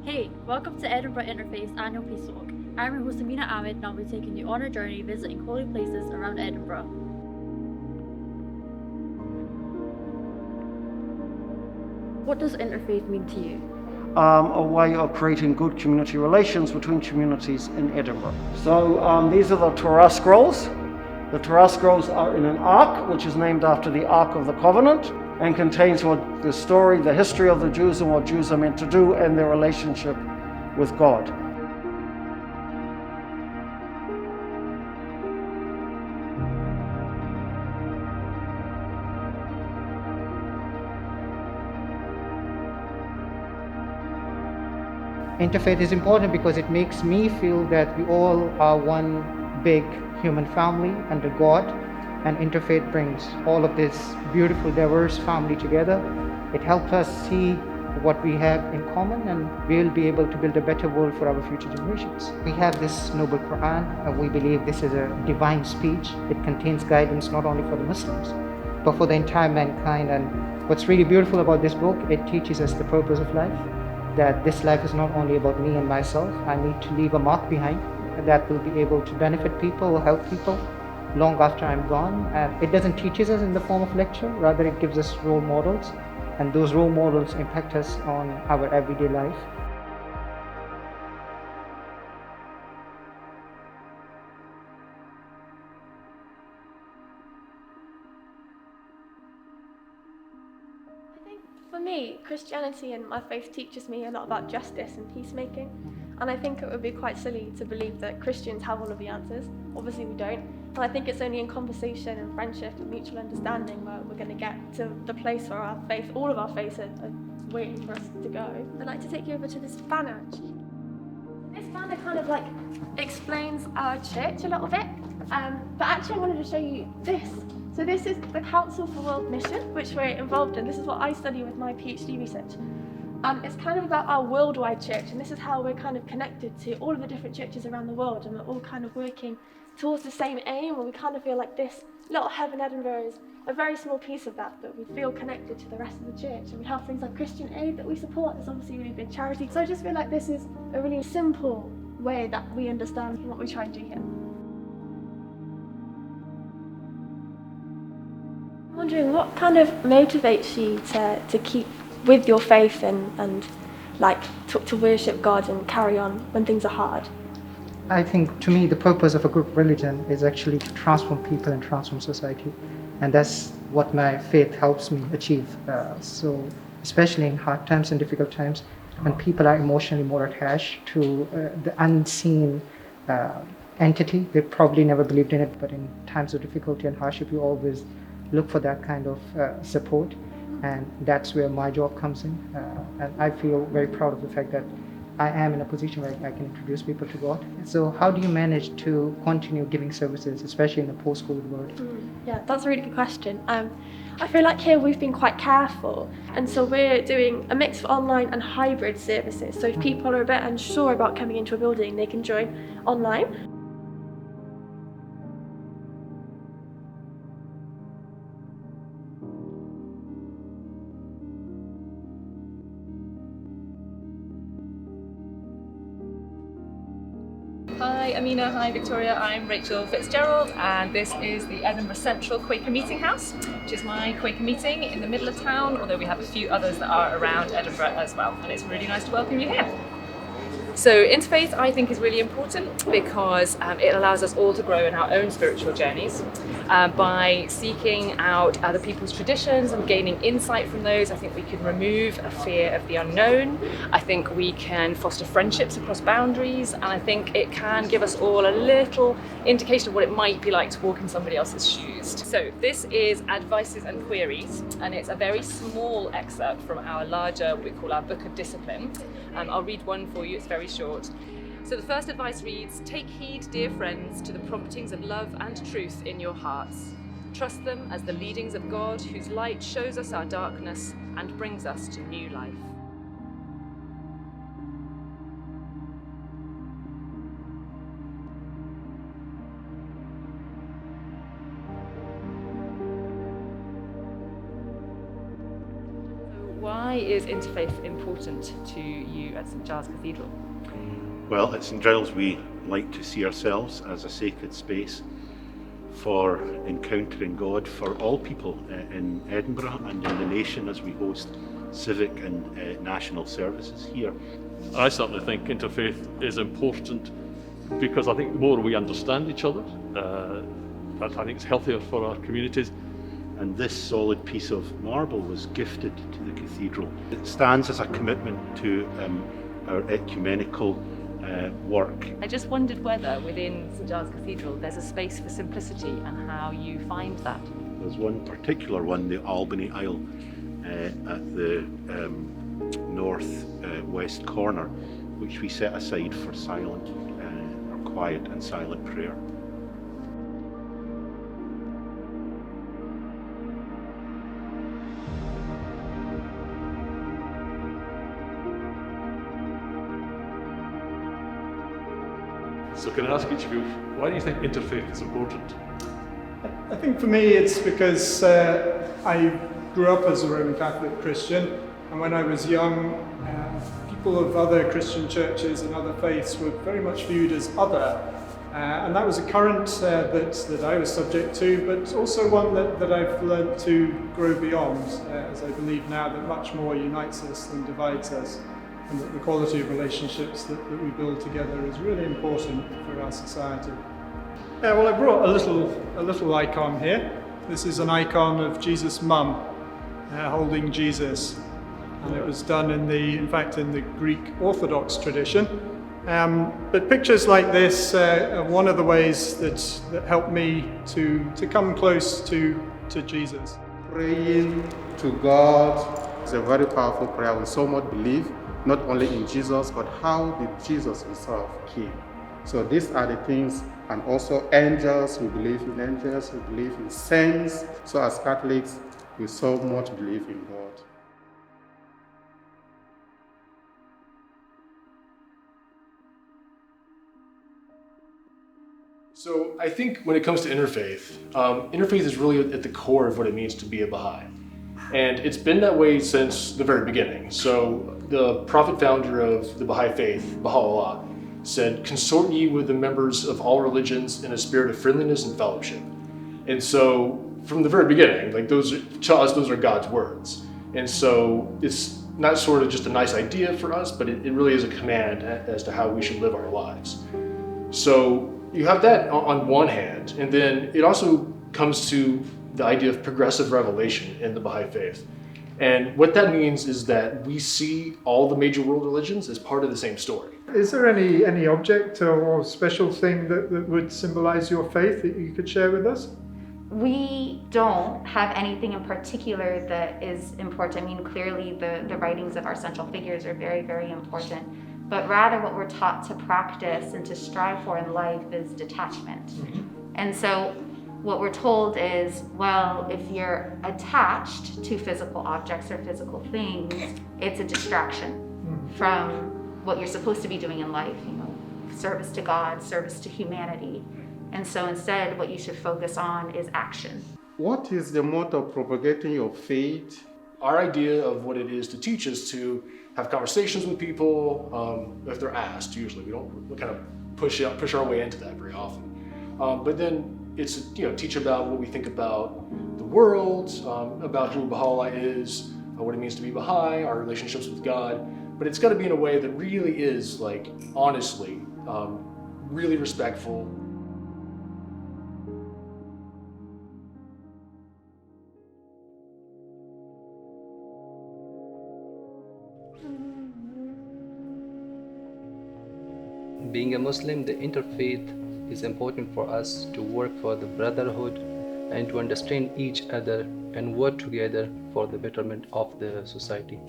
Hey, welcome to Edinburgh Interfaith Annual Peace Talk. I'm your host Amina Ahmed and I'll be taking you on a journey visiting holy places around Edinburgh. What does interfaith mean to you? A way of creating good community relations between communities in Edinburgh. So these are the Torah scrolls. The Torah scrolls are in an ark, which is named after the Ark of the Covenant, and contains the story, the history of the Jews and what Jews are meant to do and their relationship with God. Interfaith is important because it makes me feel that we all are one big human family under God, and interfaith brings all of this beautiful, diverse family together. It helps us see what we have in common, and we'll be able to build a better world for our future generations. We have this noble Quran, and we believe this is a divine speech. It contains guidance not only for the Muslims, but for the entire mankind. And what's really beautiful about this book, it teaches us the purpose of life, that this life is not only about me and myself. I need to leave a mark behind that will be able to benefit people or help people long after I'm gone. And it doesn't teach us in the form of lecture, rather it gives us role models, and those role models impact us on our everyday life. For me, Christianity and my faith teaches me a lot about justice and peacemaking, and I think it would be quite silly to believe that Christians have all of the answers. Obviously we don't, and I think it's only in conversation and friendship and mutual understanding where we're going to get to the place where our faith, all of our faiths are waiting for us to go. I'd like to take you over to this banner actually. This banner kind of like explains our church a little bit, but actually I wanted to show you this. So this is the Council for World Mission, which we're involved in. This is what I study with my PhD research. It's kind of about our worldwide church, and this is how we're kind of connected to all of the different churches around the world, and we're all kind of working towards the same aim, and we kind of feel like this little hub in Edinburgh is a very small piece of that, but we feel connected to the rest of the church. And we have things like Christian Aid that we support. It's obviously a really big charity. So I just feel like this is a really simple way that we understand what we try and do here. I'm wondering what kind of motivates you to keep with your faith and like to worship God and carry on when things are hard? I think, to me, the purpose of a group religion is actually to transform people and transform society. And that's what my faith helps me achieve. So especially in hard times and difficult times, when people are emotionally more attached to the unseen entity, they probably never believed in it, but in times of difficulty and hardship, you always look for that kind of support. And that's where my job comes in. And I feel very proud of the fact that I am in a position where I can introduce people to God. So how do you manage to continue giving services, especially in the post-COVID world? Yeah, that's a really good question. I feel like here we've been quite careful, and so we're doing a mix of online and hybrid services. So if people are a bit unsure about coming into a building, they can join online. Hi Amina, hi Victoria, I'm Rachel Fitzgerald, and this is the Edinburgh Central Quaker Meeting House, which is my Quaker meeting in the middle of town, although we have a few others that are around Edinburgh as well, and it's really nice to welcome you here. So interfaith, I think, is really important because it allows us all to grow in our own spiritual journeys. By seeking out other people's traditions and gaining insight from those, I think we can remove a fear of the unknown. I think we can foster friendships across boundaries, and I think it can give us all a little indication of what it might be like to walk in somebody else's shoes. So this is Advices and Queries, and it's a very small excerpt from our larger, what we call our Book of Discipline. I'll read one for you, it's very short. So the first advice reads, "Take heed, dear friends, to the promptings of love and truth in your hearts. Trust them as the leadings of God, whose light shows us our darkness and brings us to new life." Why is is interfaith important to you at St Giles Cathedral? Well, at St Giles we like to see ourselves as a sacred space for encountering God for all people in Edinburgh and in the nation as we host civic and national services here. I certainly think interfaith is important because I think the more we understand each other, I think it's healthier for our communities. And this solid piece of marble was gifted to the cathedral. It stands as a commitment to our ecumenical work. I just wondered whether within St Giles Cathedral there's a space for simplicity and how you find that. There's one particular one, the Albany aisle, at the north west corner, which we set aside for silent or quiet and silent prayer. So can I ask each of you, why do you think interfaith is important? I think for me it's because I grew up as a Roman Catholic Christian, and when I was young, people of other Christian churches and other faiths were very much viewed as other, and that was a current that I was subject to, but also one that I've learned to grow beyond, as I believe now that much more unites us than divides us, and that the quality of relationships that we build together is really important for our society. Well, I brought a little icon here. This is an icon of Jesus' mum holding Jesus, and it was done in the Greek Orthodox tradition. But pictures like this are one of the ways that help me to come close to Jesus. Praying to God is a very powerful prayer with so much belief, not only in Jesus, but how did Jesus himself came. So these are the things, and also angels, we believe in angels, we believe in saints. So as Catholics, we so much believe in God. So I think when it comes to interfaith, interfaith is really at the core of what it means to be a Baha'i. And it's been that way since the very beginning. So the prophet founder of the Baha'i faith, Baha'u'llah, said, "Consort ye with the members of all religions in a spirit of friendliness and fellowship." And so from the very beginning, like to us, those are God's words. And so it's not sort of just a nice idea for us, but it really is a command as to how we should live our lives. So you have that on one hand, and then it also comes to the idea of progressive revelation in the Baha'i faith. And what that means is that we see all the major world religions as part of the same story. Is there any object or special thing that would symbolize your faith that you could share with us? We don't have anything in particular that is important. I mean, clearly the writings of our central figures are very, very important. But rather what we're taught to practice and to strive for in life is detachment. And so what we're told is, well, if you're attached to physical objects or physical things, it's a distraction from what you're supposed to be doing in life, service to God, service to humanity. And so instead, what you should focus on is action. What is the mode of propagating your faith? Our idea of what it is to teach is to have conversations with people if they're asked. Usually, we don't kind of push our way into that very often. But then it's teach about what we think about the world, about who Baha'u'llah is, what it means to be Baha'i, our relationships with God. But it's got to be in a way that really is, like, honestly, really respectful. Being a Muslim, the interfaith is important for us to work for the brotherhood and to understand each other and work together for the betterment of the society.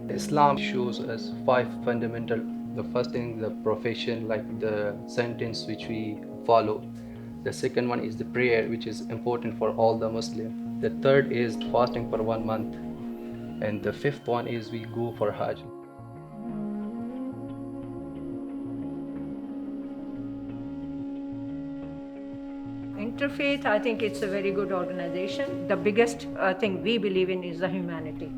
Islam shows us 5 fundamental. The first thing, the profession, like the sentence which we follow. The second one is the prayer, which is important for all the Muslims. The third is fasting for 1 month. And the 5th one is we go for Hajj. Interfaith, I think it's a very good organization. The biggest thing we believe in is the humanity.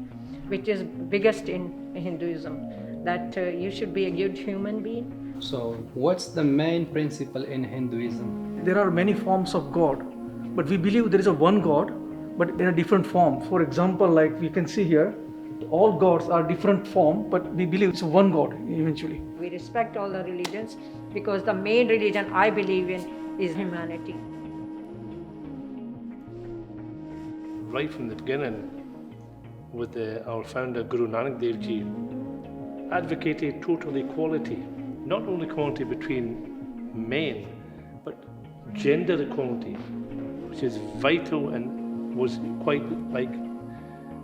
which is biggest in Hinduism, that you should be a good human being. So, what's the main principle in Hinduism? There are many forms of God, but we believe there is a one God, but in a different form. For example, like we can see here, all gods are different form, but we believe it's one God eventually. We respect all the religions because the main religion I believe in is humanity. Right from the beginning, with our founder Guru Nanak Dev Ji, advocated total equality, not only equality between men, but gender equality, which is vital and was quite like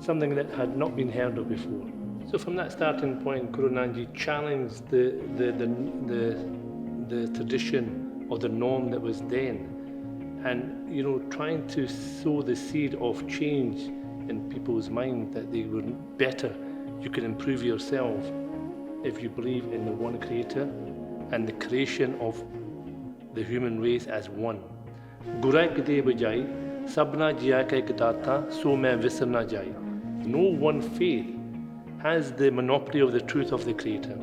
something that had not been heard of before. So from that starting point, Guru Nanak Ji challenged the tradition or the norm that was then, and trying to sow the seed of change in people's mind that they were better. You can improve yourself if you believe in the one creator and the creation of the human race as one. Gurai kide bajai sabna jiya ka ek data so main visar na jai. No one faith has the monopoly of the truth of the creator.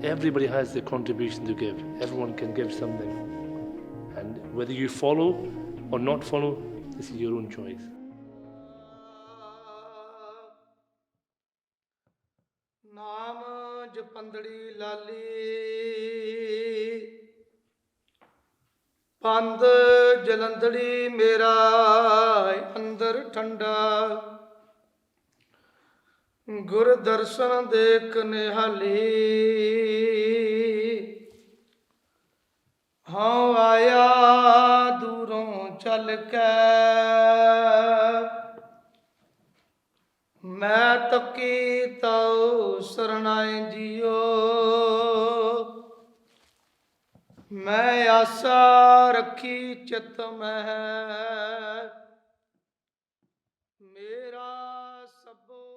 Everybody has the contribution to give. Everyone can give something. And whether you follow or not follow, this is your own choice. ਨਾਮ ਜਪੰਦੜੀ ਲਾਲੀ ਪੰਦ ਜਲੰਦੜੀ ਮੇਰਾ ਅੰਦਰ ਠੰਡਾ ਗੁਰ ਦਰਸ਼ਨ ਦੇਖ ਨਿਹਾਲੀ ਹਾਂ ਆਇਆ ਦੂਰੋਂ ਚੱਲ ਕੇ ਮੈਂ ਤੱਕੀ ਤਉ ਸਰਣਾਏ ਜੀਓ ਮੈਂ ਆਸਾ ਰੱਖੀ ਚਿਤ ਮਹਿ ਮੇਰਾ ਸਭੋ